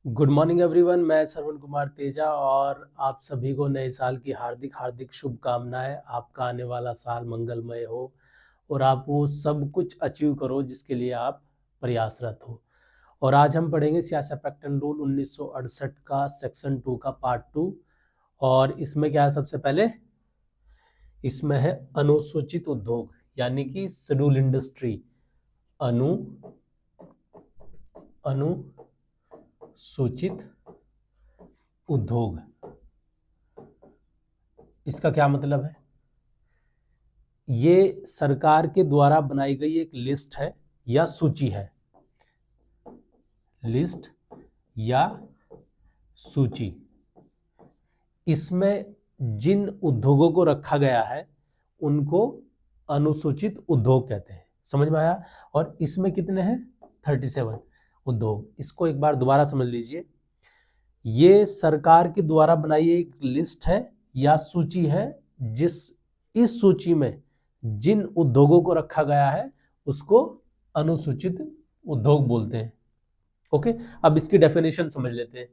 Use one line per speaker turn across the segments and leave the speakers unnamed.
Good morning everyone. मैं श्रवण कुमार तेजा और आप सभी को नए साल की हार्दिक हार्दिक शुभकामनाएं। आपका आने वाला साल मंगलमय हो और आप वो सब कुछ अचीव करो जिसके लिए आप प्रयासरत हो। और आज हम पढ़ेंगे सियासत पैक्ट एंड रूल 1968 का सेक्शन 2 का पार्ट 2। और इसमें क्या है, सबसे पहले इसमें है अनुसूचित उद्योग यानी कि शेड्यूल इंडस्ट्री। अनु अनुसूचित उद्योग, इसका क्या मतलब है? ये सरकार के द्वारा बनाई गई एक लिस्ट है या सूची है। लिस्ट या सूची, इसमें जिन उद्योगों को रखा गया है उनको अनुसूचित उद्योग कहते हैं। समझ में आया? और इसमें कितने हैं? 37 उद्योग। इसको एक बार दोबारा समझ लीजिए। ये सरकार के द्वारा बनाई एक लिस्ट है या सूची है, इस सूची में जिन उद्योगों को रखा गया है उसको अनुसूचित उद्योग बोलते हैं। ओके, अब इसकी डेफिनेशन समझ लेते हैं।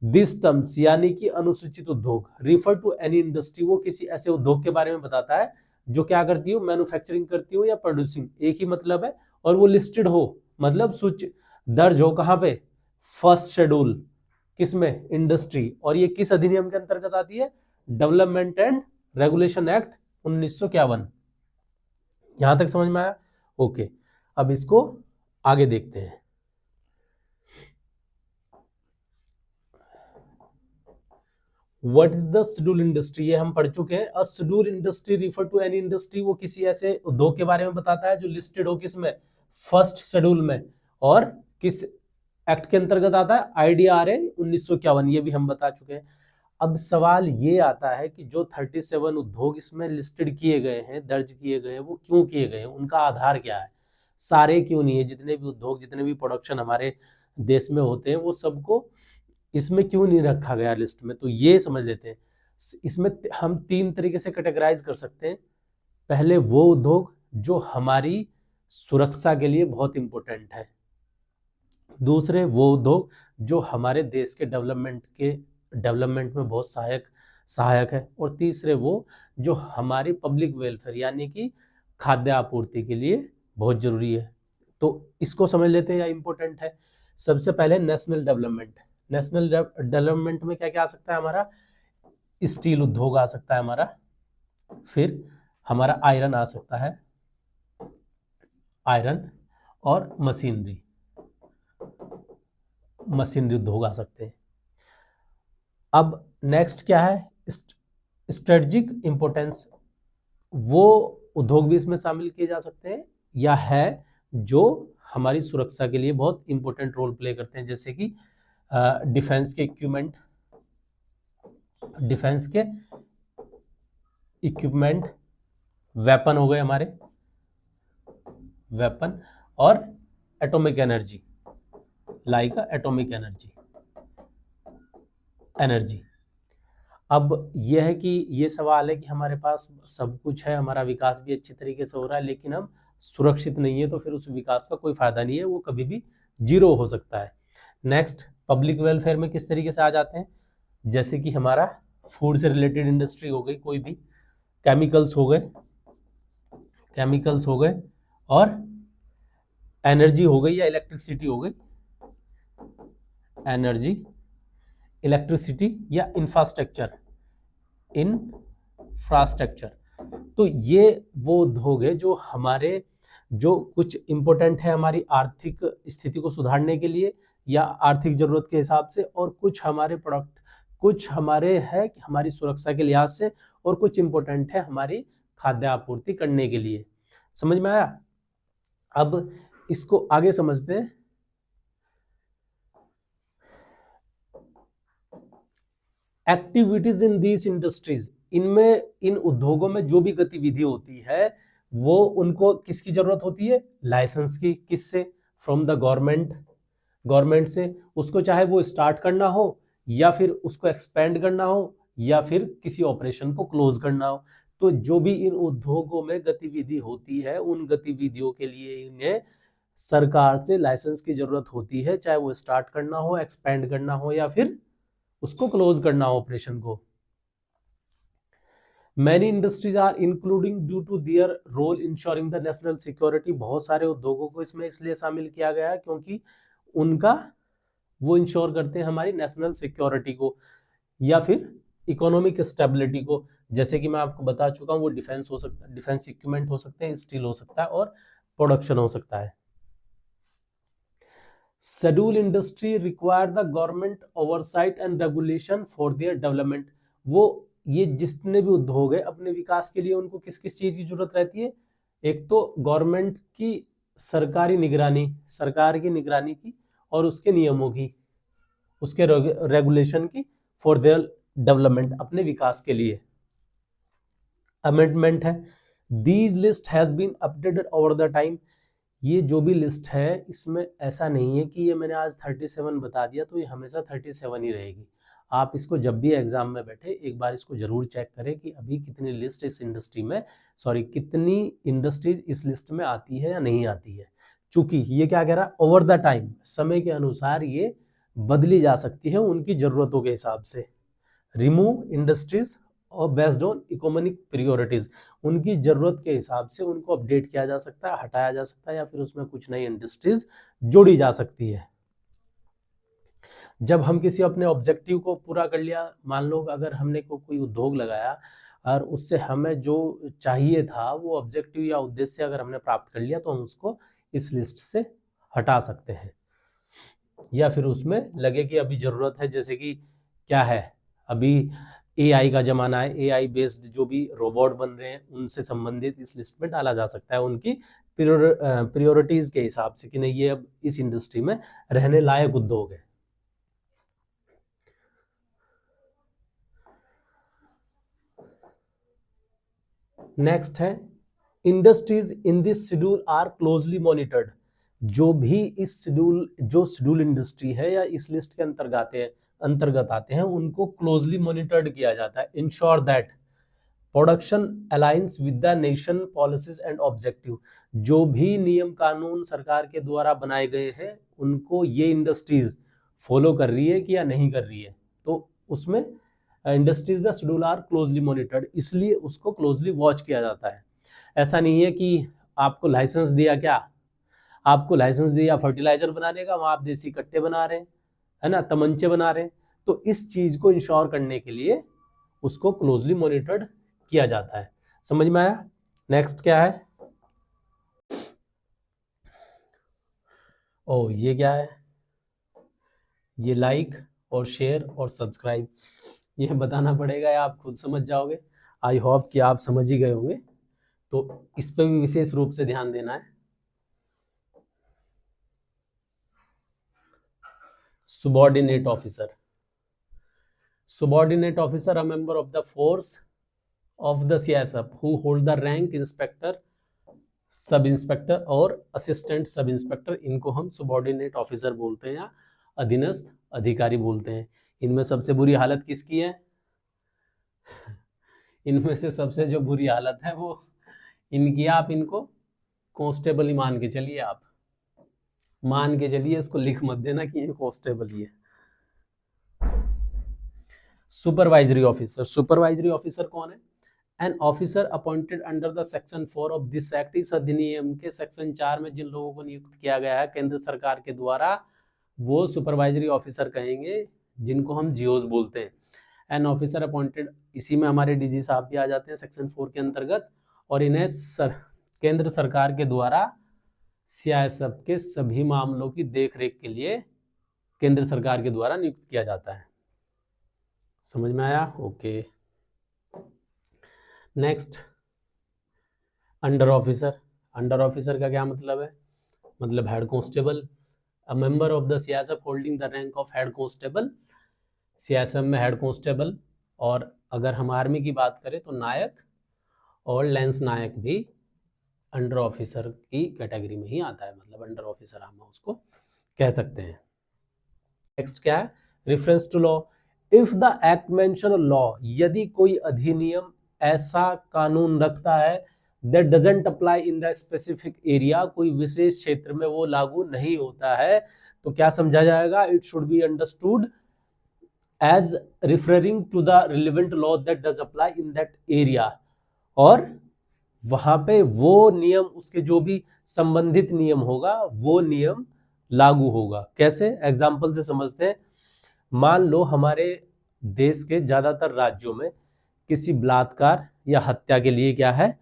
दिस टर्म्स यानी कि अनुसूचित उद्योग रिफर टू एनी इंडस्ट्री, वो किसी ऐसे उद्योग के बारे में बताता है जो क्या करती हो, मैन्युफैक्चरिंग करती हो या प्रोड्यूसिंग, एक ही मतलब है। और वो लिस्टेड हो, मतलब सूची दर्ज हो कहां पे? First schedule. किसमें? इंडस्ट्री। और ये किस अधिनियम के अंतर्गत आती है? Development and regulation act 1951। यहां तक समझ में आया? ओके, अब इसको आगे देखते हैं। What is the schedule industry, ये हम पढ़ चुके हैं। A schedule industry refer to any industry, वो किसी ऐसे उद्योग के बारे में बताता है जो लिस्टेड हो किसमें? फर्स्ट शेड्यूल में। और किस एक्ट के अंतर्गत आता है? IDRA 1951, ये भी हम बता चुके हैं। अब सवाल ये आता है कि जो 37 उद्योग इसमें लिस्टेड किए गए हैं, दर्ज किए गए हैं, वो क्यों किए गए हैं? उनका आधार क्या है? सारे क्यों नहीं है? जितने भी उद्योग, जितने भी प्रोडक्शन हमारे देश में होते हैं, वो सबको इसमें क्यों नहीं रखा गया लिस्ट में? तो ये समझ लेते हैं। इसमें हम 3 तरीके से कैटेगराइज कर सकते हैं। पहले वो उद्योग जो हमारी सुरक्षा के लिए बहुत इंपॉर्टेंट है। दूसरे वो उद्योग जो हमारे देश के डेवलपमेंट में बहुत सहायक है। और तीसरे वो जो हमारी पब्लिक वेलफेयर यानी कि खाद्य आपूर्ति के लिए बहुत जरूरी है। तो इसको समझ लेते हैं या इंपॉर्टेंट है। सबसे पहले नेशनल डेवलपमेंट में क्या क्या आ सकता है हमारा? स्टील उद्योग आ सकता है हमारा, फिर हमारा आयरन आ सकता है, आयरन और मशीनरी उद्योग आ सकते हैं। अब नेक्स्ट क्या है? स्ट्रेटेजिक इंपोर्टेंस, वो उद्योग भी इसमें शामिल किए जा सकते हैं या है जो हमारी सुरक्षा के लिए बहुत इंपॉर्टेंट रोल प्ले करते हैं, जैसे कि डिफेंस के इक्विपमेंट, वेपन हो गए हमारे, वेपन, और atomic energy, like atomic energy. अब यह है कि ये सवाल है कि हमारे पास सब कुछ है, हमारा विकास भी अच्छी तरीके से हो रहा है, लेकिन हम सुरक्षित नहीं है, तो फिर उस विकास का कोई फायदा नहीं है, वो कभी भी जीरो हो सकता है। नेक्स्ट, पब्लिक वेलफेयर में किस तरीके से आ जाते हैं? जैसे कि हमारा फूड से रिलेटेड इंडस्ट्री हो गई, कोई भी केमिकल्स हो गए और एनर्जी हो गई या इलेक्ट्रिसिटी हो गई, एनर्जी, इलेक्ट्रिसिटी या इंफ्रास्ट्रक्चर। तो ये वो उद्योग है जो हमारे जो कुछ इंपॉर्टेंट है हमारी आर्थिक स्थिति को सुधारने के लिए या आर्थिक जरूरत के हिसाब से, और कुछ हमारे प्रोडक्ट, कुछ हमारे है कि हमारी सुरक्षा के लिहाज से, और कुछ इंपॉर्टेंट है हमारी खाद्य आपूर्ति करने के लिए। समझ में आया? अब इसको आगे समझते हैं। एक्टिविटीज इन दीज इंडस्ट्रीज, इनमें, इन उद्योगों में जो भी गतिविधि होती है वो उनको किसकी जरूरत होती है? लाइसेंस की। किससे? फ्रॉम द गवर्नमेंट से। उसको चाहे वो स्टार्ट करना हो या फिर उसको एक्सपेंड करना हो या फिर किसी ऑपरेशन को क्लोज करना हो। तो जो भी इन उद्योगों में गतिविधि होती है उन गतिविधियों के लिए इन्हें सरकार से लाइसेंस की जरूरत होती है, चाहे वो स्टार्ट करना हो, एक्सपेंड करना हो या फिर उसको क्लोज करना हो ऑपरेशन को। Many industries are including due to their role ensuring the national security, बहुत सारे उद्योगों को इसमें इसलिए शामिल किया गया है क्योंकि उनका वो इंश्योर करते हैं हमारी नेशनल सिक्योरिटी को या फिर इकोनॉमिक स्टेबिलिटी को। जैसे कि मैं आपको बता चुका हूं, वो डिफेंस हो सकता है, डिफेंस इक्विपमेंट हो सकते हैं, स्टील हो सकता है और प्रोडक्शन हो सकता है। Schedule industry require the government oversight and regulation for their development, वो ये जितने भी उद्योग है अपने विकास के लिए उनको किस किस चीज की जरूरत रहती है, एक तो गवर्नमेंट की सरकारी निगरानी, सरकार की निगरानी की और उसके नियमों की, उसके रेगुलेशन की, फॉर देयर डेवलपमेंट, अपने विकास के लिए। अमेंडमेंट है, these list has been updated over the time, ये जो भी लिस्ट है इसमें ऐसा नहीं है कि ये मैंने आज 37 बता दिया तो ये हमेशा 37 ही रहेगी। आप इसको जब भी एग्जाम में बैठे एक बार इसको जरूर चेक करें कि अभी कितनी लिस्ट इस इंडस्ट्री में, सॉरी कितनी इंडस्ट्रीज इस लिस्ट में आती है या नहीं आती है। चूंकि ये क्या कह रहा है, ओवर द टाइम, समय के अनुसार ये बदली जा सकती है उनकी जरूरतों के हिसाब से। रिमूव इंडस्ट्रीज और बेस्ड ऑन इकोनॉमिक प्रायोरिटीज, उनकी जरूरत के हिसाब से उनको अपडेट किया जा सकता है, हटाया जा सकता है या फिर उसमें कुछ नई इंडस्ट्रीज जोड़ी जा सकती है। जब हम किसी अपने ऑब्जेक्टिव को पूरा कर लिया, मान लो अगर हमने कोई उद्योग लगाया और उससे हमें जो चाहिए था वो ऑब्जेक्टिव या उद्देश्य अगर हमने प्राप्त कर लिया तो हम उसको इस लिस्ट से हटा सकते हैं। या फिर उसमें लगे कि अभी जरूरत है, जैसे कि क्या है, अभी एआई का जमाना है, एआई बेस्ड जो भी रोबोट बन रहे हैं उनसे संबंधित इस लिस्ट में डाला जा सकता है उनकी प्रायोरिटीज के हिसाब से कि नहीं ये अब इस इंडस्ट्री में रहने लायक उद्योग है। नेक्स्ट है, industries in this schedule are closely monitored, जो भी इस शेड्यूल, जो शेड्यूल इंडस्ट्री है या इस लिस्ट के अंतर्गत आते हैं उनको क्लोजली मॉनिटर्ड किया जाता है। Ensure that production aligns with the nation policies and objective, जो भी नियम कानून सरकार के द्वारा बनाए गए हैं उनको ये इंडस्ट्रीज फॉलो कर रही है कि या नहीं कर रही है, तो उसमें industries the schedule are closely monitored, इसलिए उसको क्लोजली वॉच किया जाता है। ऐसा नहीं है कि आपको लाइसेंस दिया, क्या आपको लाइसेंस दिया फर्टिलाइजर बनाने का, वहां आप देसी कट्टे बना रहे हैं, है ना, तमंचे बना रहे हैं, तो इस चीज को इंश्योर करने के लिए उसको क्लोजली मॉनिटर्ड किया जाता है। समझ में आया? नेक्स्ट क्या है, ओ ये क्या है, ये लाइक और शेयर और सब्सक्राइब, ये बताना पड़ेगा या आप खुद समझ जाओगे। आई होप कि आप समझ ही गए होंगे, तो इस पे भी विशेष रूप से ध्यान देना है। subordinate officer, subordinate officer, a member of the force of the CISF who hold the rank inspector, sub inspector और असिस्टेंट सब इंस्पेक्टर, इनको हम subordinate ऑफिसर बोलते हैं या अधीनस्थ अधिकारी बोलते हैं। इनमें सबसे बुरी हालत किसकी है, इनमें से सबसे जो बुरी हालत है वो इनकी, आप इनको कांस्टेबल ही मान के चलिए, आप मान के चलिए, इसको लिख मत देना कि ये कांस्टेबल ही है। सुपरवाइजरी ऑफिसर, सुपरवाइजरी ऑफिसर कौन है, an officer appointed under the section 4 of this act, इस अधिनियम के सेक्शन 4 में जिन लोगों को नियुक्त किया गया है केंद्र सरकार के द्वारा वो सुपरवाइजरी ऑफिसर कहेंगे, जिनको हम जीओस बोलते हैं। एन ऑफिसर अपॉइंटेड, इसी में हमारे डीजी साहब भी आ जाते हैं सेक्शन 4 के अंतर्गत, और इन्हें केंद्र सरकार के द्वारा सीआईएसएफ के सभी मामलों की देखरेख के लिए केंद्र सरकार के द्वारा नियुक्त किया जाता है। समझ में आया? Okay. Next, under officer, under officer का क्या मतलब है, मतलब head constable, a member of the CISF holding the rank of head constable, CISF में हेड कांस्टेबल, और अगर हम आर्मी की बात करें तो नायक और लेंस नायक भी अंडर ऑफिसर की कैटेगरी में ही आता है, मतलब अंडर ऑफिसर हम उसको कह सकते हैं। नेक्स्ट क्या है, reference to law, if the act mention law, यदि कोई अधिनियम ऐसा कानून रखता है that doesn't apply in the specific area, कोई विशेष क्षेत्र में वो लागू नहीं होता है, तो क्या समझा जाएगा? It should be understood as referring to the relevant law that does apply in that area, और वहां पे वो नियम, उसके जो भी संबंधित नियम होगा वो नियम लागू होगा। कैसे? एग्जाम्पल से समझते हैं। मान लो हमारे देश के ज्यादातर राज्यों में किसी बलात्कार या हत्या के लिए क्या है?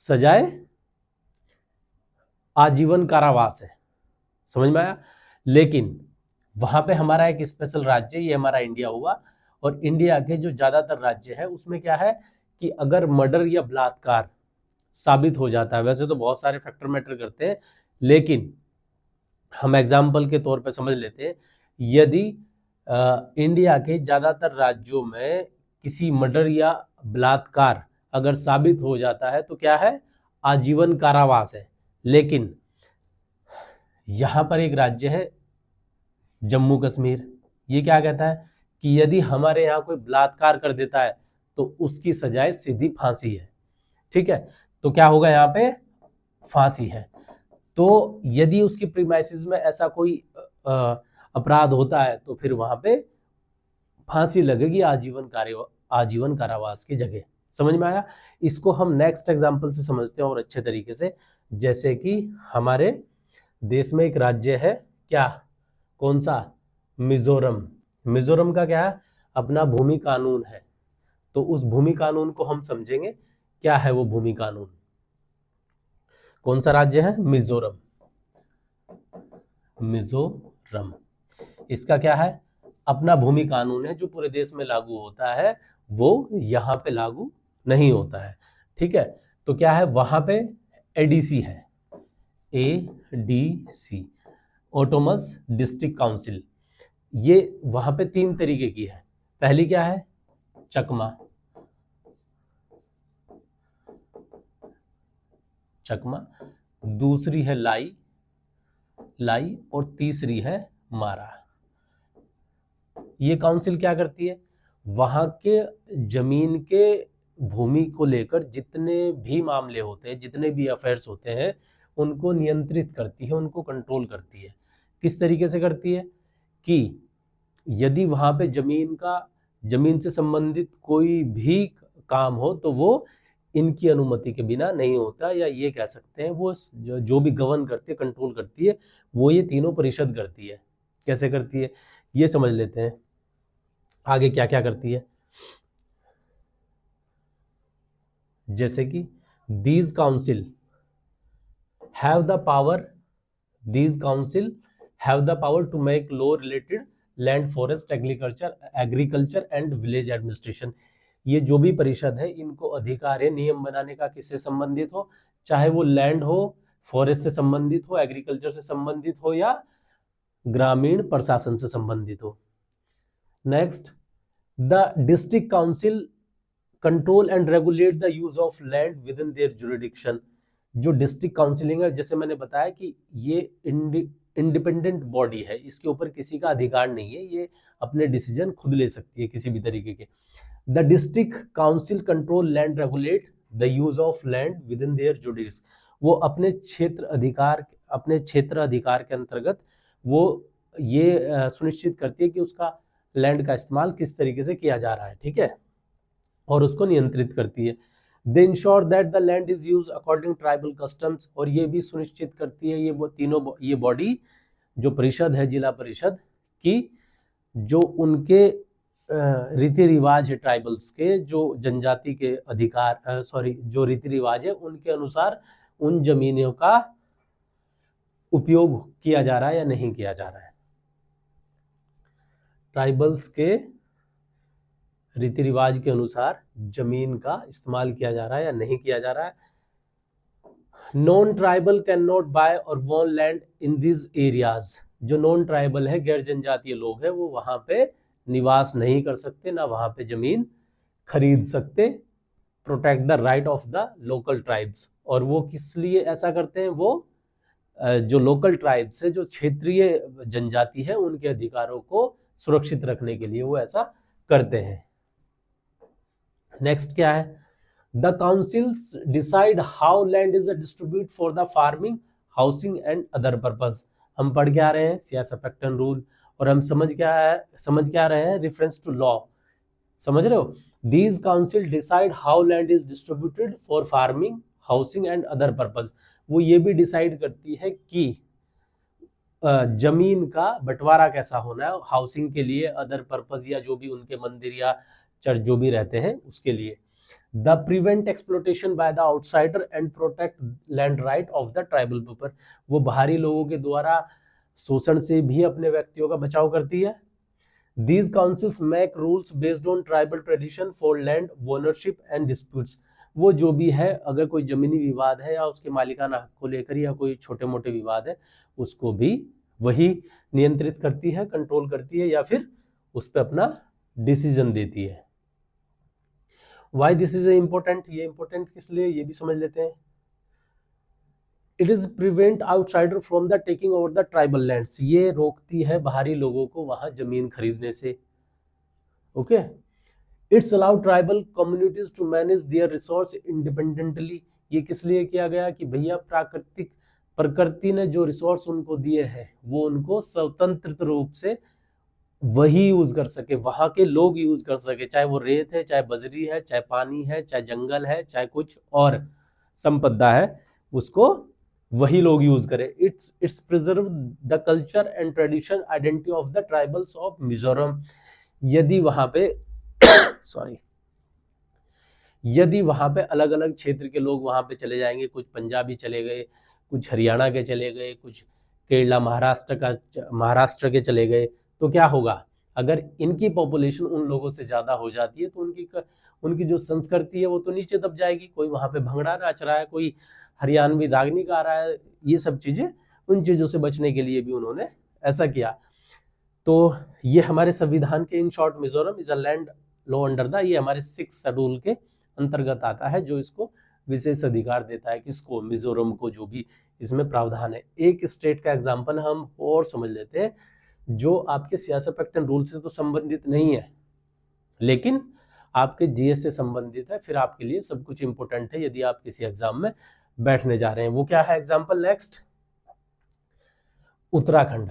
सजाए आजीवन कारावास है। समझ में आया? लेकिन वहां पे हमारा एक स्पेशल राज्य, ये हमारा इंडिया हुआ, और इंडिया के जो ज्यादातर राज्य है उसमें क्या है कि अगर मर्डर या बलात्कार साबित हो जाता है, वैसे तो बहुत सारे फैक्टर मैटर करते हैं, लेकिन हम एग्जाम्पल के तौर पे समझ लेते हैं, यदि इंडिया के ज्यादातर राज्यों में किसी मर्डर या बलात्कार अगर साबित हो जाता है तो क्या है? आजीवन कारावास है। लेकिन यहां पर एक राज्य है जम्मू कश्मीर, ये क्या कहता है कि यदि हमारे यहाँ कोई बलात्कार कर देता है तो उसकी सजाए सीधी फांसी है। ठीक है, तो क्या होगा? यहाँ पे फांसी है। तो यदि उसकी प्रीमाइसिस में ऐसा कोई अपराध होता है तो फिर वहां पे फांसी लगेगी आजीवन कारावास की जगह। समझ में आया? इसको हम नेक्स्ट एग्जांपल से समझते हैं और अच्छे तरीके से। जैसे कि हमारे देश में एक राज्य है, क्या? कौन सा? मिजोरम। मिजोरम का क्या है? अपना भूमि कानून है। तो उस भूमि कानून को हम समझेंगे, क्या है वो भूमि कानून। कौन सा राज्य है? मिजोरम। मिजोरम, इसका क्या है? अपना भूमि कानून है जो पूरे देश में लागू होता है, वो यहां पे लागू नहीं होता है। ठीक है, तो क्या है? वहां पे एडीसी है, एडीसी, ऑटोनमस डिस्ट्रिक्ट काउंसिल। ये वहां पे 3 तरीके की है। पहली क्या है? चकमा, चकमा। दूसरी है लाई, लाई, और तीसरी है मारा। ये काउंसिल क्या करती है? वहां के जमीन के भूमि को लेकर जितने भी मामले होते हैं, जितने भी अफेयर्स होते हैं, उनको नियंत्रित करती है, उनको कंट्रोल करती है। किस तरीके से करती है? कि यदि वहां पे जमीन से संबंधित कोई भी काम हो तो वो इनकी अनुमति के बिना नहीं होता, या ये कह सकते हैं वो जो भी गवर्न करती है, कंट्रोल करती है, वो ये तीनों परिषद करती है। कैसे करती है ये समझ लेते हैं। आगे क्या क्या करती है? जैसे कि these council have the power to make law related land, forest, agriculture and village administration. ये जो भी परिषद है, इनको अधिकार है नियम बनाने का, किससे संबंधित हो, चाहे वो लैंड हो, फॉरेस्ट से संबंधित हो, एग्रीकल्चर से संबंधित हो, या ग्रामीण प्रशासन से संबंधित हो। Next, the district council control and regulate the use of land with in their jurisdiction. जो डिस्ट्रिक्ट काउंसिलिंग है, जैसे मैंने बताया कि ये इंडिपेंडेंट बॉडी है, इसके ऊपर किसी का अधिकार नहीं है, ये अपने डिसीजन खुद ले सकती है किसी भी तरीके के। The district council control land, regulate the use of land with in their जुडिस। वो अपने क्षेत्र अधिकार के अंतर्गत वो ये सुनिश्चित करती है कि उसका लैंड का इस्तेमाल किस तरीके से किया जा रहा है। ठीक है, और उसको नियंत्रित करती है। दे ensure that the land is use according tribal customs, और ये भी सुनिश्चित करती है ये बॉडी, जो परिषद है, जिला परिषद की, जो उनके रीति रिवाज है ट्राइबल्स के, जो जनजाति के जो रीति रिवाज है उनके अनुसार उन जमीनों का उपयोग किया जा रहा है या नहीं किया जा रहा है। ट्राइबल्स के रीति रिवाज के अनुसार जमीन का इस्तेमाल किया जा रहा है या नहीं किया जा रहा है। Non tribal can not buy or own land in this areas. जो नॉन ट्राइबल है, गैर जनजातीय लोग हैं, वो वहां पे निवास नहीं कर सकते, ना वहां पे जमीन खरीद सकते। Protect the right of the local tribes. और वो किस लिए ऐसा करते हैं? वो जो लोकल ट्राइब्स है, जो क्षेत्रीय जनजाति है, उनके अधिकारों को सुरक्षित रखने के लिए वो ऐसा करते हैं। नेक्स्ट क्या है? The councils decide how land is distribute for the farming, housing and other purpose. हम पढ़ के आ रहे हैं सियासत-पैक्टन रूल, और हम समझ क्या रहे हैं, रेफरेंस टू लॉ। समझ रहे हो? These council decide how land is distributed for farming, housing and other purpose. वो ये भी डिसाइड करती है कि जमीन का बंटवारा कैसा होना है, हाउसिंग के लिए, अदर पर्पस या जो भी उनके मंदिर या चर्च जो भी रहते हैं उसके लिए। The prevent exploitation by the outsider and protect land right of the tribal people. वो बाहरी लोगों के द्वारा शोषण से भी अपने व्यक्तियों का बचाव करती है। These councils make rules based on tribal tradition for land ownership and disputes। वो जो भी है, अगर कोई जमीनी विवाद है या उसके मालिकाना हक को लेकर या कोई छोटे मोटे विवाद है, उसको भी वही नियंत्रित करती है, कंट्रोल करती है, या फिर उस पर अपना डिसीजन देती है। Why this is important? ये important किस लिए, ये भी समझ लेते हैं। It is prevent outsider from the taking over the tribal lands. ये रोकती है बाहरी लोगों को वहां जमीन खरीदने से। Okay, it's allow tribal communities to manage their resource independently. ये किस लिए किया गया कि भैया प्रकृति ने जो रिसोर्स उनको दिए हैं वो उनको स्वतंत्र रूप से वही यूज कर सके, वहां के लोग यूज कर सके, चाहे वो रेत है, चाहे बजरी है, चाहे पानी है, चाहे जंगल है, चाहे कुछ और संपदा है, उसको वही लोग यूज करें। It's preserve the culture and tradition identity of the tribals of Mizoram. यदि वहां पे यदि वहां पे अलग अलग क्षेत्र के लोग वहां पे चले जाएंगे, कुछ पंजाबी चले गए, कुछ हरियाणा के चले गए, कुछ केरला महाराष्ट्र के चले गए, तो क्या होगा, अगर इनकी पॉपुलेशन उन लोगों से ज्यादा हो जाती है तो उनकी जो संस्कृति है वो तो नीचे दब जाएगी। कोई वहां पे भंगड़ा नाच रहा है, कोई हरियाणवी दागनी गा रहा है, ये सब चीजें, उन चीजों से बचने के लिए भी उन्होंने ऐसा किया। तो ये हमारे संविधान के in short Mizoram is a land law under the, ये हमारे 6 शेड्यूल के अंतर्गत आता है, जो इसको विशेष अधिकार देता है, किसको, मिजोरम को, जो भी इसमें प्रावधान है। एक स्टेट का एग्जांपल हम और समझ लेते हैं, जो आपके सियासत-पैक्टन रूल से तो संबंधित नहीं है लेकिन आपके जीएस से संबंधित है, फिर आपके लिए सब कुछ इंपॉर्टेंट है यदि आप किसी एग्जाम में बैठने जा रहे हैं। वो क्या है एग्जाम्पल? नेक्स्ट, उत्तराखंड।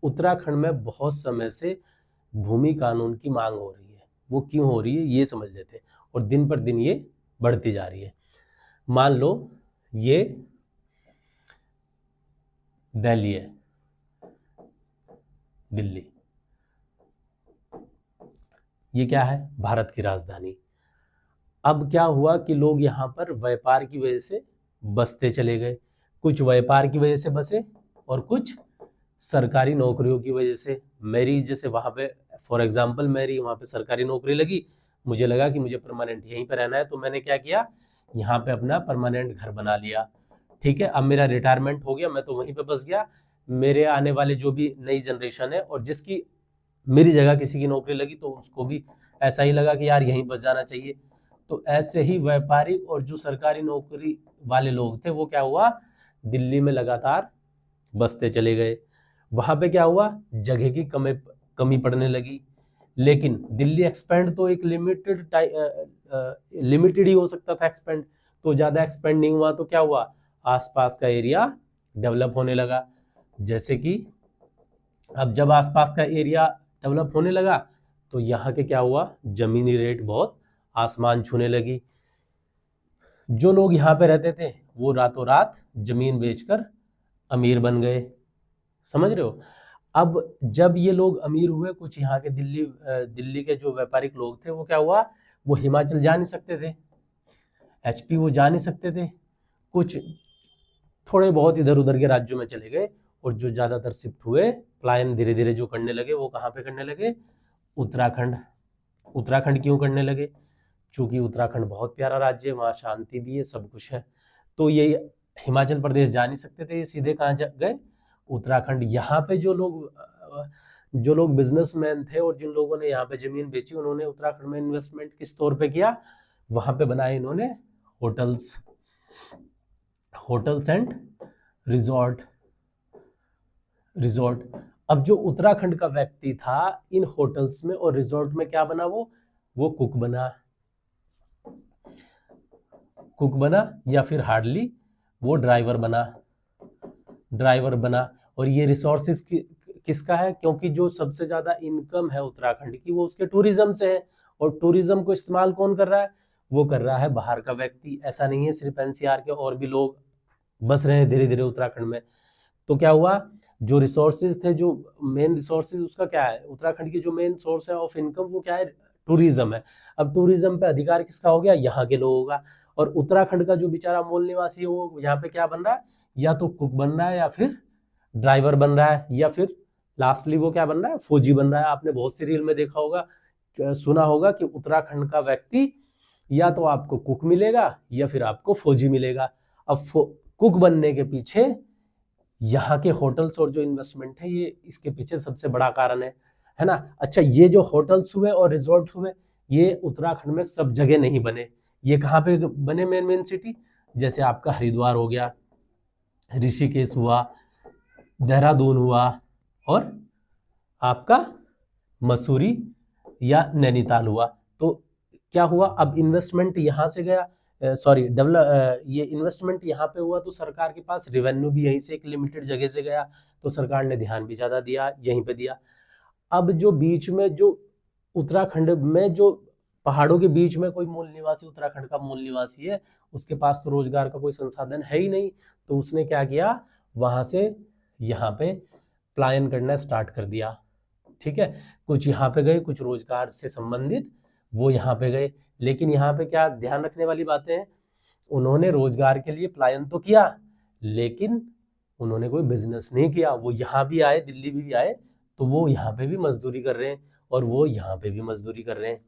उत्तराखंड में बहुत समय से भूमि कानून की मांग हो रही है। वो क्यों हो रही है ये समझ लेते हैं, और दिन पर दिन ये बढ़ती जा रही है। मान लो ये दिल्ली है, दिल्ली, ये क्या है, भारत की राजधानी। अब क्या हुआ कि लोग यहाँ पर व्यापार की वजह से बसते चले गए, कुछ व्यापार की वजह से बसे और कुछ सरकारी नौकरियों की वजह से। मेरी जैसे वहाँ पे फॉर एग्जांपल मेरी वहाँ पे सरकारी नौकरी लगी, मुझे लगा कि मुझे परमानेंट यहीं पे रहना है, तो मैंने क्या किया, यहाँ पे अपना परमानेंट घर बना लिया। ठीक है, अब मेरा रिटायरमेंट हो गया, मैं तो वहीं पे बस गया। मेरे आने वाले जो भी नई जनरेशन है और जिसकी मेरी जगह किसी की नौकरी लगी, तो उसको भी ऐसा ही लगा कि यार यहीं बस जाना चाहिए। तो ऐसे ही व्यापारिक और जो सरकारी नौकरी वाले लोग थे वो क्या हुआ, दिल्ली में लगातार बसते चले गए। वहां पे क्या हुआ, जगह की कमी पड़ने लगी। लेकिन दिल्ली एक्सपेंड तो एक लिमिटेड ही हो सकता था एक्सपेंड, तो ज्यादा एक्सपेंड नहीं हुआ, तो क्या हुआ, आसपास का एरिया डेवलप होने लगा। जैसे कि अब जब आसपास का एरिया डेवलप होने लगा तो यहाँ के क्या हुआ, जमीनी रेट बहुत आसमान छूने लगी। जो लोग यहाँ पे रहते थे वो रातों रात जमीन बेचकर अमीर बन गए। समझ रहे हो? अब जब ये लोग अमीर हुए, कुछ यहाँ के दिल्ली के जो व्यापारिक लोग थे वो क्या हुआ, वो हिमाचल जा नहीं सकते थे, एचपी वो जा नहीं सकते थे, कुछ थोड़े बहुत इधर उधर के राज्यों में चले गए, और जो ज्यादातर शिफ्ट हुए, पलायन धीरे धीरे जो करने लगे, वो कहाँ पे करने लगे, उत्तराखंड। उत्तराखंड क्यों करने लगे, चूंकि उत्तराखंड बहुत प्यारा राज्य है, वहाँ शांति भी है, सब कुछ है। तो ये हिमाचल प्रदेश जा नहीं सकते थे, ये सीधे कहाँ गए, उत्तराखंड। यहाँ पे जो लोग बिजनेसमैन थे और जिन लोगों ने यहाँ पे जमीन बेची, उन्होंने उत्तराखंड में इन्वेस्टमेंट किस तौर पे किया, वहां पे बनाए इन्होंने होटल्स एंड रिजॉर्ट। अब जो उत्तराखंड का व्यक्ति था, इन होटल्स में और रिजॉर्ट में क्या बना, वो कुक बना। कुक बना या फिर हार्डली वो ड्राइवर बना। और ये रिसोर्सेज किसका है, क्योंकि जो सबसे ज्यादा इनकम है उत्तराखंड की वो उसके टूरिज्म से है, और टूरिज्म को इस्तेमाल कौन कर रहा है, वो कर रहा है बाहर का व्यक्ति। ऐसा नहीं है सिर्फ एनसीआर के, और भी लोग बस रहे हैं धीरे धीरे उत्तराखंड में। तो क्या हुआ, जो रिसोर्सेज थे, जो मेन रिसोर्सेज उसका क्या है, उत्तराखंड की जो मेन सोर्स है ऑफ इनकम वो क्या है, टूरिज्म है। अब टूरिज्म पे अधिकार किसका हो गया, यहाँ के लोगों का। और उत्तराखंड का जो बेचारा मूल निवासी है वो यहाँ पे क्या बन रहा है, या तो कुक बन रहा है, या फिर ड्राइवर बन रहा है, या फिर लास्टली वो क्या बन रहा है, फौजी बन रहा है। आपने बहुत सी रील में देखा होगा, सुना होगा कि उत्तराखंड का व्यक्ति या तो आपको कुक मिलेगा या फिर आपको फौजी मिलेगा। अब कुक बनने के पीछे यहाँ के होटल्स और जो इन्वेस्टमेंट है, ये इसके पीछे सबसे बड़ा कारण है ना। अच्छा, ये जो होटल्स हुए और रिजॉर्ट हुए, ये उत्तराखंड में सब जगह नहीं बने। ये कहाँ पे बने, मेन मेन सिटी, जैसे आपका हरिद्वार हो गया, ऋषिकेश हुआ, देहरादून हुआ, और आपका मसूरी या नैनीताल हुआ। तो क्या हुआ, अब इन्वेस्टमेंट यहाँ से गया, ये इन्वेस्टमेंट यहाँ पे हुआ, तो सरकार के पास रेवेन्यू भी यहीं से एक लिमिटेड जगह से गया, तो सरकार ने ध्यान भी ज्यादा दिया, यहीं पे दिया। अब जो बीच में जो उत्तराखंड में जो पहाड़ों के बीच में कोई मूल निवासी, उत्तराखंड का मूल निवासी है, उसके पास तो रोजगार का कोई संसाधन है ही नहीं, तो उसने क्या किया, वहां से यहाँ पे पलायन करना स्टार्ट कर दिया। ठीक है, कुछ यहाँ पे गए, कुछ रोजगार से संबंधित वो यहाँ पे गए। लेकिन यहाँ पे क्या ध्यान रखने वाली बातें हैं, उन्होंने रोजगार के लिए पलायन तो किया, लेकिन उन्होंने कोई बिजनेस नहीं किया। वो यहाँ भी आए, दिल्ली भी आए, तो वो यहाँ पे भी मजदूरी कर रहे हैं, और वो यहाँ पे भी मजदूरी कर रहे हैं।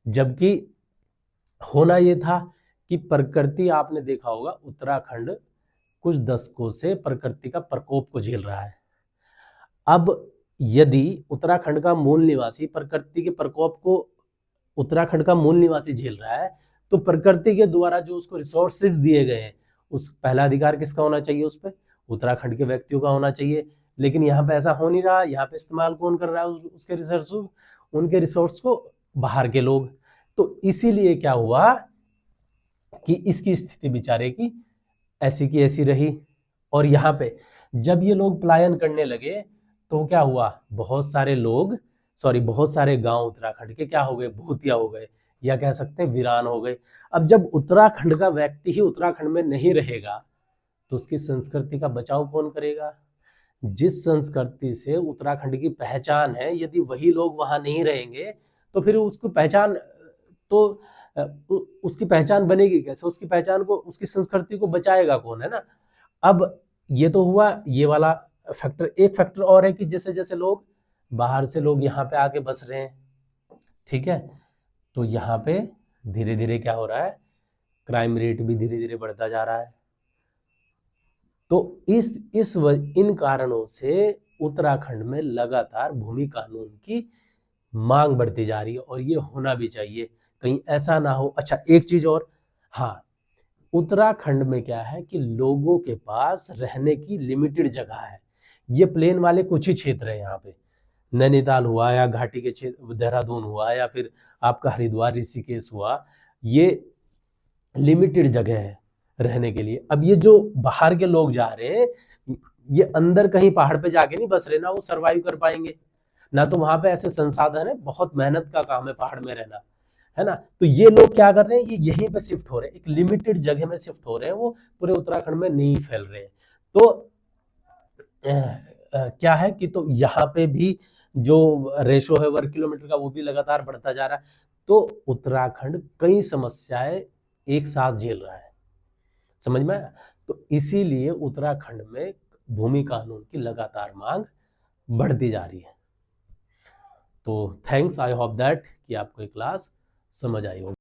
जबकि होना ये था कि प्रकृति, आपने देखा होगा उत्तराखंड कुछ दशकों से प्रकृति का प्रकोप को झेल रहा है। अब यदि उत्तराखंड का मूल निवासी प्रकृति के प्रकोप को उत्तराखंड का मूल निवासी झेल रहा है, तो प्रकृति के द्वारा जो उसको रिसोर्सेज दिए गए हैं, उस पहला अधिकार किसका होना चाहिए, उस पर उत्तराखंड के व्यक्तियों का होना चाहिए। लेकिन यहाँ पे ऐसा हो नहीं रहा। यहाँ पे इस्तेमाल कौन कर रहा है उसके रिसोर्स, उनके रिसोर्स को बाहर के लोग। तो इसीलिए क्या हुआ कि इसकी स्थिति बेचारे की ऐसी रही। और यहाँ पे जब ये लोग पलायन करने लगे, तो क्या हुआ, बहुत सारे गांव उत्तराखंड के क्या हो गए, भूतिया हो गए, या कह सकते हैं वीरान हो गए। अब जब उत्तराखंड का व्यक्ति ही उत्तराखंड में नहीं रहेगा, तो उसकी संस्कृति का बचाव कौन करेगा। जिस संस्कृति से उत्तराखंड की पहचान है, यदि वही लोग वहां नहीं रहेंगे, तो फिर उसकी पहचान बनेगी कैसे, उसकी पहचान को, उसकी संस्कृति को बचाएगा कौन, है ना। अब ये तो हुआ ये वाला फैक्टर। एक फैक्टर और है कि जैसे जैसे लोग बाहर से लोग यहाँ पे आके बस रहे हैं, ठीक है, तो यहाँ पे धीरे धीरे क्या हो रहा है, क्राइम रेट भी धीरे धीरे बढ़ता जा रहा है। तो इन कारणों से उत्तराखंड में लगातार भूमि कानून की मांग बढ़ती जा रही है, और ये होना भी चाहिए, कहीं ऐसा ना हो। अच्छा, एक चीज और, हाँ, उत्तराखंड में क्या है कि लोगों के पास रहने की लिमिटेड जगह है। ये प्लेन वाले कुछ ही क्षेत्र है, यहाँ पे नैनीताल हुआ, या घाटी के क्षेत्र देहरादून हुआ, या फिर आपका हरिद्वार ऋषिकेश हुआ, ये लिमिटेड जगह है रहने के लिए। अब ये जो बाहर के लोग जा रहे हैं, ये अंदर कहीं पहाड़ पे जाके नहीं बस रहे ना, वो सरवाइव कर पाएंगे ना, तो वहां पे ऐसे संसाधन है, बहुत मेहनत का काम है पहाड़ में रहना, है ना। तो ये लोग क्या कर रहे हैं, ये यहीं पे शिफ्ट हो रहे हैं, एक लिमिटेड जगह में शिफ्ट हो रहे हैं, वो पूरे उत्तराखंड में नहीं फैल रहे हैं। तो क्या है कि तो यहाँ पे भी जो रेशो है वर्ग किलोमीटर का, वो भी लगातार बढ़ता जा रहा है। तो उत्तराखंड कई समस्याएं एक साथ झेल रहा है, समझ में आया। तो इसीलिए उत्तराखंड में भूमि कानून की लगातार मांग बढ़ती जा रही है। तो थैंक्स, आई होप दैट कि आपको ये क्लास समझ आई होगी।